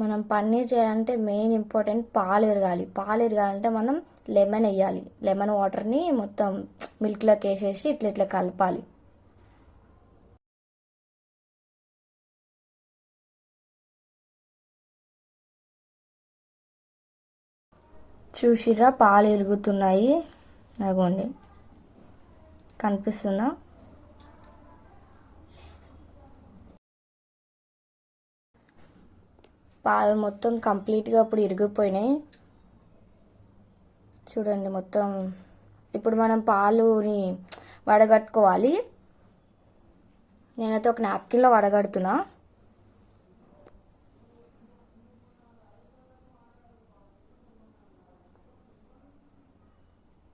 మనం పన్నీర్ చేయాలంటే main important పాలు ఎరగాలి. పాలు ఎరగాలంటే మనం లెమన్ వేయాలి. లెమన్ వాటర్ని మొత్తం మిల్క్లోకి వేసేసి ఇట్లా ఇట్లా కలపాలి. చూసిరా పాలు ఎరుగుతున్నాయి. అగోండి, కనిపిస్తుందా? పాలు మొత్తం కంప్లీట్గా ఇప్పుడు ఇరిగిపోయినాయి. చూడండి మొత్తం. ఇప్పుడు మనం పాలుని వడగట్టుకోవాలి. నేనైతే ఒక నాప్కిన్లో వడగడుతున్నా.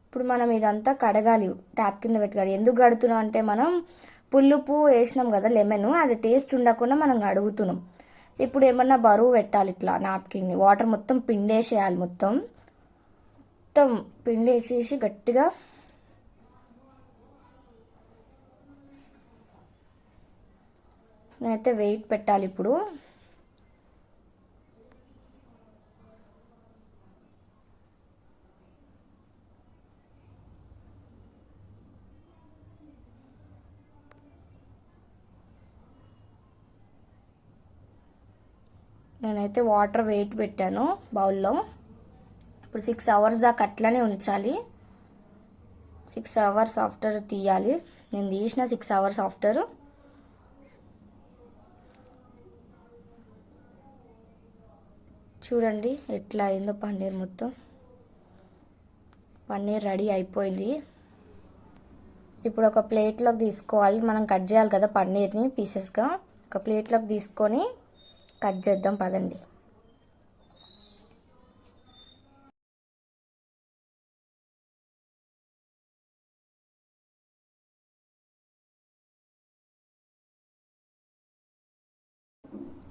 ఇప్పుడు మనం ఇదంతా కడగాలి, ట్యాప్ కింద పెట్టుకోవాలి. ఎందుకు కడుతున్నాం అంటే మనం పుల్లుపు వేసినాం కదా లెమన్, అది టేస్ట్ ఉండకుండా మనం కడుగుతున్నాం. ఇప్పుడు ఏమన్నా బరువు పెట్టాలి, ఇట్లా నాప్కిన్ని వాటర్ మొత్తం పిండేసేయాలి. మొత్తం మొత్తం పిండేసేసి గట్టిగా నేనైతే వెయిట్ పెట్టాలి. ఇప్పుడు నేనైతే వాటర్ వెయిట్ పెట్టాను బౌల్లో. ఇప్పుడు 6 అవర్స్ దాకా అట్లనే ఉంచాలి. 6 అవర్స్ ఆఫ్టర్ తీయాలి. నేను తీసిన 6 అవర్స్ ఆఫ్టర్. చూడండి ఎట్లా అయిందో పన్నీర్. మొత్తం పన్నీర్ రెడీ అయిపోయింది. ఇప్పుడు ఒక ప్లేట్లోకి తీసుకోవాలి. మనం కట్ చేయాలి కదా పన్నీర్ని పీసెస్గా. ఒక ప్లేట్లోకి తీసుకొని కట్ చేద్దాం పదండి.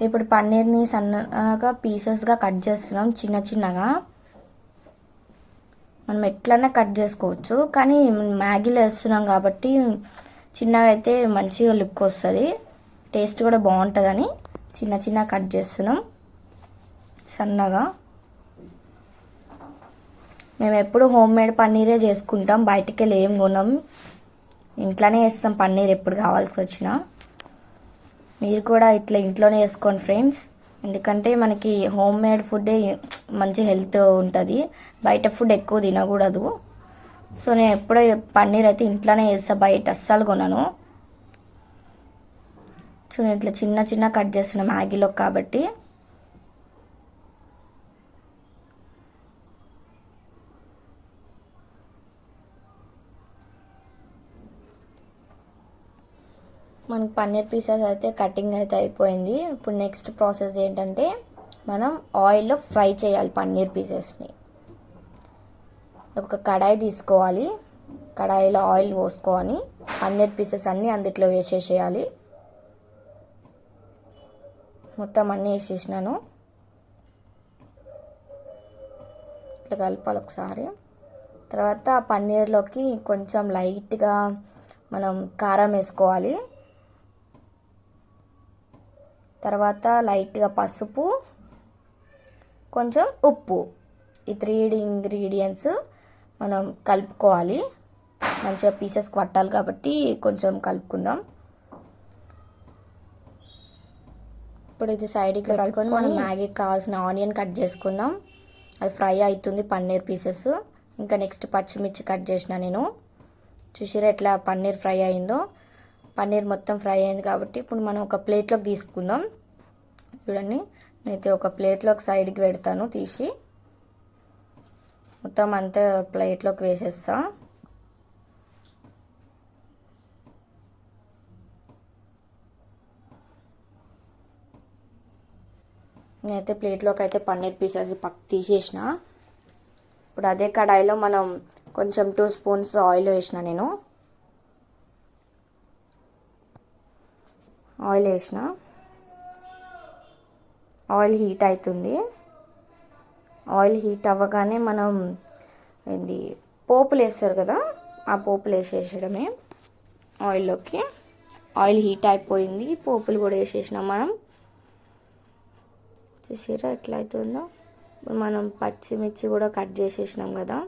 ఇప్పుడు పన్నీర్ని సన్నగా పీసెస్గా కట్ చేస్తున్నాం, చిన్న చిన్నగా. మనం ఎట్లన్నా కట్ చేసుకోవచ్చు, కానీ మ్యాగీలో వేస్తున్నాం కాబట్టి చిన్నగా అయితే మంచిగా లుక్ వస్తుంది, టేస్ట్ కూడా బాగుంటుందని చిన్న చిన్న కట్ చేస్తున్నాం సన్నగా. మేము ఎప్పుడు హోమ్ మేడ్ పన్నీరే చేసుకుంటాం, బయటికి వెళ్ళి ఏం కొనం. ఇంట్లోనే వేస్తాం పన్నీర్ ఎప్పుడు కావాల్సి వచ్చినా. మీరు కూడా ఇట్లా ఇంట్లోనే వేసుకోండి ఫ్రెండ్స్. ఎందుకంటే మనకి హోమ్ మేడ్ ఫుడ్డే మంచి హెల్త్ ఉంటుంది, బయట ఫుడ్ ఎక్కువ తినకూడదు. సో నేను ఎప్పుడో పన్నీర్ అయితే ఇంట్లోనే చేస్తాను, బయట అస్సలు కొనను. సో నేను ఇట్లా చిన్న చిన్న కట్ చేస్తున్నా మ్యాగీలో కాబట్టి. మనకి పన్నీర్ పీసెస్ అయితే కటింగ్ అయితే అయిపోయింది. ఇప్పుడు నెక్స్ట్ ప్రాసెస్ ఏంటంటే మనం ఆయిల్లో ఫ్రై చేయాలి పన్నీర్ పీసెస్ని. ఒక కడాయి తీసుకోవాలి, కడాయిలో ఆయిల్ పోసుకొని పన్నీర్ పీసెస్ అన్నీ అందులో వేసేసేయాలి. మొత్తం అన్నీ వేసేసినాను. ఇట్లా కలపాలి ఒకసారి. తర్వాత పన్నీర్లోకి కొంచెం లైట్గా మనం కారం వేసుకోవాలి. తర్వాత లైట్గా పసుపు, కొంచెం ఉప్పు, ఈ 3 ఇంగ్రీడియంట్స్ మనం కలుపుకోవాలి. మంచిగా పీసెస్ పట్టాలి కాబట్టి కొంచెం కలుపుకుందాం. ఇప్పుడు ఇది సైడ్కి కలుపుకొని మనం మ్యాగీకి కావాల్సిన ఆనియన్ కట్ చేసుకుందాం. అది ఫ్రై అవుతుంది పన్నీర్ పీసెస్. ఇంకా నెక్స్ట్ పచ్చిమిర్చి కట్ చేసిన నేను. చూసిరా ఎట్లా పన్నీర్ ఫ్రై అయిందో. పన్నీర్ మొత్తం ఫ్రై అయింది కాబట్టి ఇప్పుడు మనం ఒక ప్లేట్లోకి తీసుకుందాం. చూడండి నేనైతే ఒక ప్లేట్లోకి సైడ్కి పెడతాను తీసి. మొత్తం అంతా ప్లేట్లోకి వేసేస్తా. నేనైతే ప్లేట్లోకి అయితే పన్నీర్ పీసెస్ తీసేసిన. ఇప్పుడు అదే కడాయిలో మనం కొంచెం 2 స్పూన్స్ ఆయిల్ వేసిన నేను. ఆయిల్ వేసిన, ఆయిల్ హీట్ అవుతుంది. ఆయిల్ హీట్ అవ్వగానే మనం పోపులు వేస్తారు కదా, ఆ పోపులు వేసేసడమే ఆయిల్లోకి. ఆయిల్ హీట్ అయిపోయింది, పోపులు కూడా వేసేసినాం మనం. చూసారా ఎట్లా అవుతుందో. మనం పచ్చిమిర్చి కూడా కట్ చేసేసినాం కదా,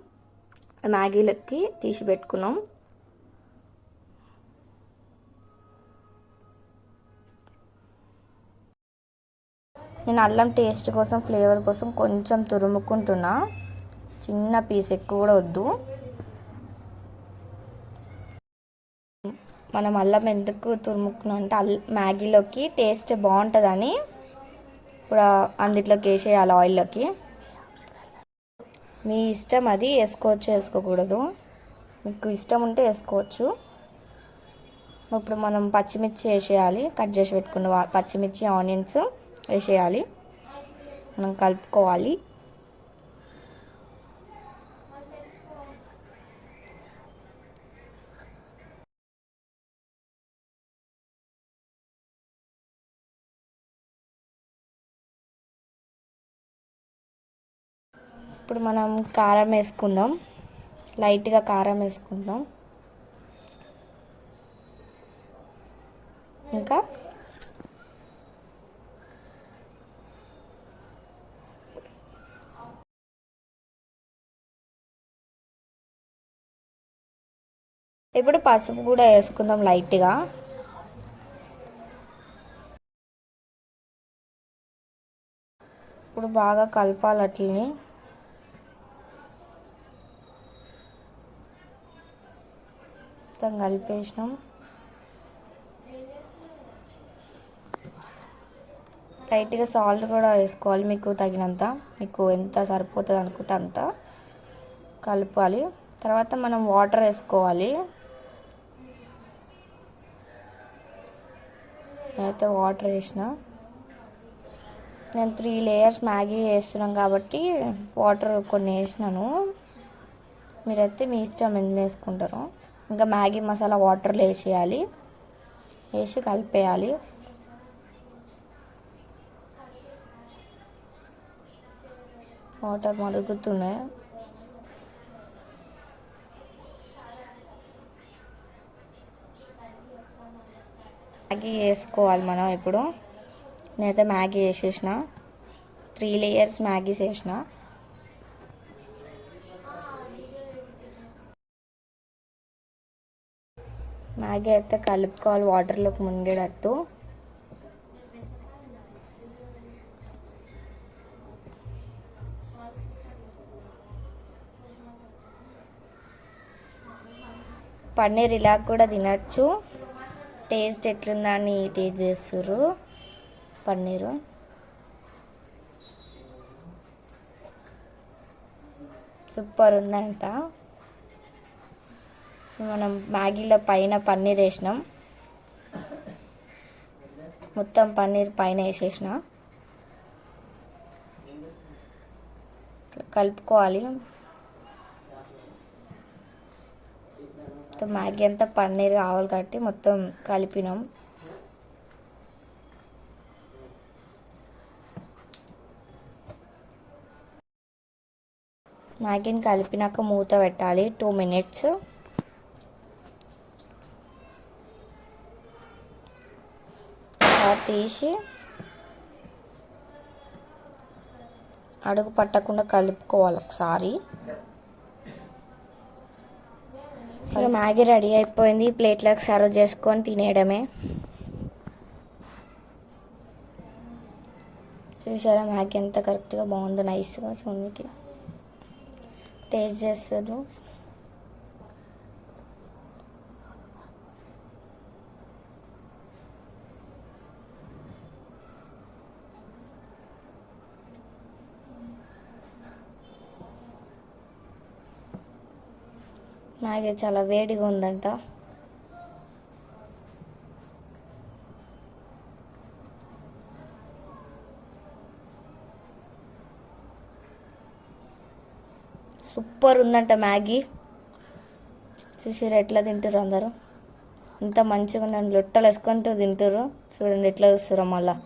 మ్యాగీలకి తీసి పెట్టుకున్నాం. నేను అల్లం టేస్ట్ కోసం, ఫ్లేవర్ కోసం కొంచెం తురుముకుంటున్నా, చిన్న పీస్, ఎక్కువ కూడా వద్దు. మనం అల్లం ఎందుకు తురుముకున్నాం అంటే మ్యాగీలోకి టేస్ట్ బాగుంటుందని ఇప్పుడు అందులోకి వేసేయాలి ఆయిల్లోకి. మీ ఇష్టం, అది వేసుకోవచ్చు వేసుకోకూడదు, మీకు ఇష్టం ఉంటే వేసుకోవచ్చు. ఇప్పుడు మనం పచ్చిమిర్చి వేసేయాలి, కట్ చేసి పెట్టుకున్న పచ్చిమిర్చి ఆనియన్స్ వేసేయాలి, మనం కలుపుకోవాలి. ఇప్పుడు మనం కారం వేసుకుందాం, లైట్గా కారం వేసుకుందాం. ఇంకా ఇప్పుడు పసుపు కూడా వేసుకుందాం లైట్గా. ఇప్పుడు బాగా కలపాలి అట్లని. మొత్తం కలిపేసినాం. లైట్గా సాల్ట్ కూడా వేసుకోవాలి, మీకు తగినంత, మీకు ఎంత సరిపోతుంది అనుకుంటే అంత కలపాలి. తర్వాత మనం వాటర్ వేసుకోవాలి. నేనైతే వాటర్ వేసిన, నేను 3 లేయర్స్ మ్యాగీ వేస్తున్నాం కాబట్టి వాటర్ కొన్ని వేసినాను. మీరైతే మీ ఇష్టం ఎన్ని వేసుకుంటారో. ఇంకా మ్యాగీ మసాలా వాటర్లో వేసేయాలి, వేసి కలిపేయాలి. వాటర్ మరుగుతున్నాయి. మ్యాగీ వేసుకోవాలి మనం ఇప్పుడు. నేనైతే మ్యాగీ వేసేసిన, 3 లేయర్స్ మ్యాగీస్ వేసిన. మ్యాగీ అయితే కలుపుకోవాలి వాటర్లోకి మునిగేటట్టు. పన్నీర్ ఇలా కూడా తినచ్చు. టేస్ట్ ఎట్లుందా అని టేస్ట్ చేస్తుర్రు పన్నీరు. సూపర్ ఉందంట. మనం మ్యాగీలో పైన పన్నీర్ వేసినాం, మొత్తం పన్నీర్ పైన వేసేసిన. కలుపుకోవాలి. మ్యాగీ అంతా పన్నీర్ కావాలి కాబట్టి మొత్తం కలిపినాం. మ్యాగీని కలిపినాక మూత పెట్టాలి 2 minutes. తీసి అడుగు పట్టకుండా కలుపుకోవాలి ఒకసారి. ఇక మ్యాగీ రెడీ అయిపోయింది, ప్లేట్లోకి సర్వ్ చేసుకొని తినేయడమే. చూసారా మ్యాగీ ఎంత కరెక్ట్గా బాగుందో, నైస్గా. సోనికి టేస్ట్ చేస్తారు. మ్యాగీ చాలా వేడిగా ఉందంట. సూపర్ ఉందంట మ్యాగీ. చూసారు ఎట్లా తింటారు అందరూ, ఎంత మంచిగా ఉందని లొట్టలు వేసుకుంటూ తింటారు. చూడండి ఎట్లా చూస్తారో మళ్ళీ.